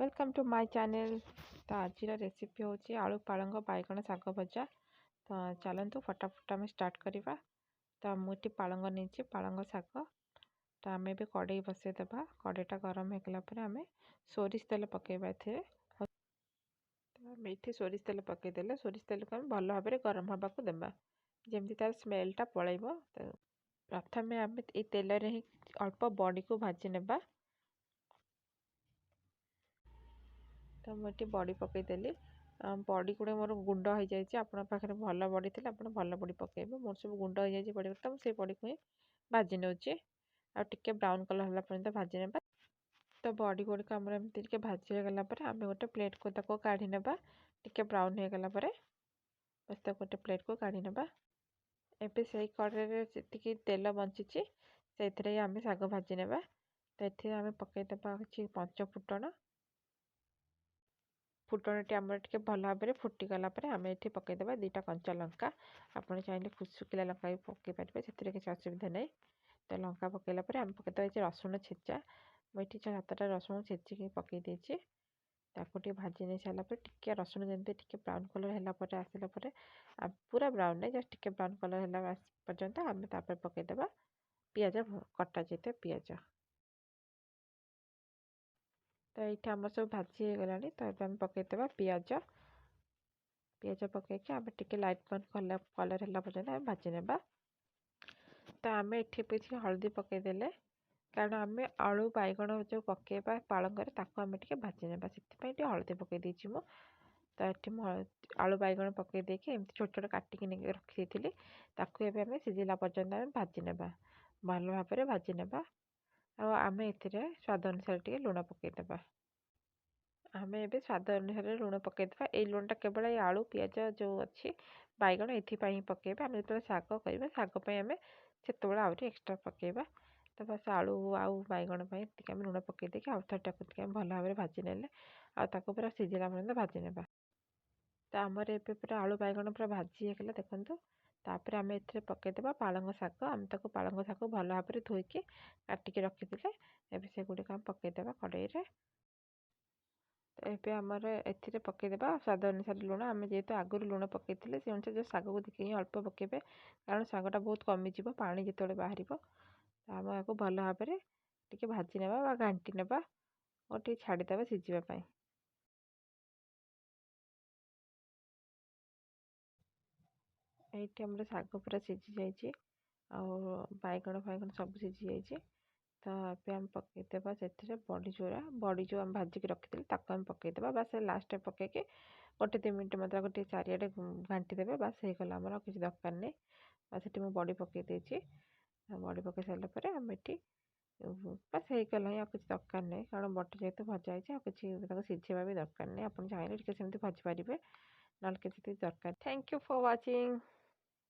Welcome to my channel. तो आज recipe हूँ आलू पालंग बैगण साग भजा। तो चलतु फटाफट आम स्टार्ट करवा। तो मुझे पालंग नहीं पालंग साग। तो आम भी कड़े बसईदेवा। कड़ेटा गरम होगला आम सोरिष तेल पकेबा। आम ये सोरिष तेल पकईदे सोरिष तेल को भल भाव में गरम हवा को देवा जमी तार स्मेलटा पलैब। प्रथम आम ये तेल ही अल्प बड़ी को भाजी नेबा। तो मुझे बड़ी पकईदेली। बड़ी गुड़े मोर गुंड हो जाए। आपन पाखे भल बड़ी थी आप भल बड़ी पकेबे। मोर सब गुंड हो जाए बड़ी तो मुझे बड़ी को ही भाजी नौचे आके ब्राउन कलर होला पर्यंत भाजी नेबा। तो बड़ी गुड़िक आम एमती भाजी हो गला आम गोटे प्लेट को ताको काढ़ी नेबा। टिके ब्राउन हो गला बस गोटे प्लेट को काढ़ी नेबा। एबे से कड़े जी तेल बंची से आम साग भाजी नेबा। तो ये आम पकईदेवा कि पंच फुटण। फुटणटी आम टे भल भाव में फुटीगला आम ये पकईदेवा दुईटा कंचा लंका। आपड़ चाहिए शुखिला लंका भी पकई पारे से किसी असुविधा नहीं। तो लंका पकईला आम पकईदेवा रसुण छेचा। मुझे 6-7टा रसुण छेचिक पकई देछि। ताको भाजी नहीं सारापर टिके रसुण जमी टे ब्राउन कलर है आसला पूरा ब्राउन नहीं जस्ट टिके ब्राउन कलर है पर्यंत आम पकईदेवा पियाज कटा जाइए पियाज। तो ये आम सब भाजी हो गला। तो ये आम पकईदेवा पियाज। पियाज पकईकि आम टे लाइट ब्राउन कलर है पर्यंत आम भाजी नेबा। तो आम ये हल्दी पकईदे कारण आम आलू बैगण जो पकेबा पालंगर ताको आम टे भाजी नेबा से हल्दी पकई देछि मु। तो ये आलू बैगण पकई देके एमती छोट छोट काटिक रखी थी ताको एबे आम सिझिला पर्यंत आम भाजी नेबा भल भाव में भाजी नेबा। आम ए स्वाद अनुसार टे लुण पकईदेबा। आम ए स्वाद अनुसार लुण पकईदेबा। ये लुणटा केवल ये आलू पियाज जो अच्छी बैगण ये पकईबा। आम जो साग करवा साग आम से आहरी एक्सट्रा पकईबा। तो बस आलू आउ बैगण आम लुण पकई देके आउ थे भल भाव में भाजी ने पूरा सिझिला पर्यंत भाजी नेबा। तो आमर एबे पूरा आलू बैगण पूरा भाजी होगा देखो। तापर आम ए पकईदेवा पालंग साग। आम ताको पालंग साग भल भाव में धोईकी काटिक रखी एबे से गुड़िक आम पकईदेवा कड़े। तो ये आमर ए पकईदेवा स्वाद अनुसार लुण। आम जेहेतु आगुरी लुण पकई से अनुसार जो साग को देखिए अल्प पकेबे कारण सागटा बहुत कमिज पानी जो बाहर। आम आपको भल भाव में टे भाजी नेबा घांटी नेबा और टे छाड़ीदेवा सिझापी। ये आम साग पूरा सिझी जाइए बैगण फैगण सब सिझी जाइए। तो ये आम पकईदेवा से बड़ी जो आम भाजिक रखी आम पकईदेवा बस लास्ट पकईके गोटे 2 मिनट मतलब गोटे चारिड़े घांटी देवे बस हो गला आमर किसी दरकार नहीं। बस ये मुझे बड़ी पकई देछि। बड़ी पकई सारापर आम ये बस हो गला किसी दरकार नहीं कारण बट जेहतु भजा है किसी सिझेबा भी दरकार नहीं। आप चाहिए सेमती भाजी पारे ना किसी दरकार। Thank you for watching.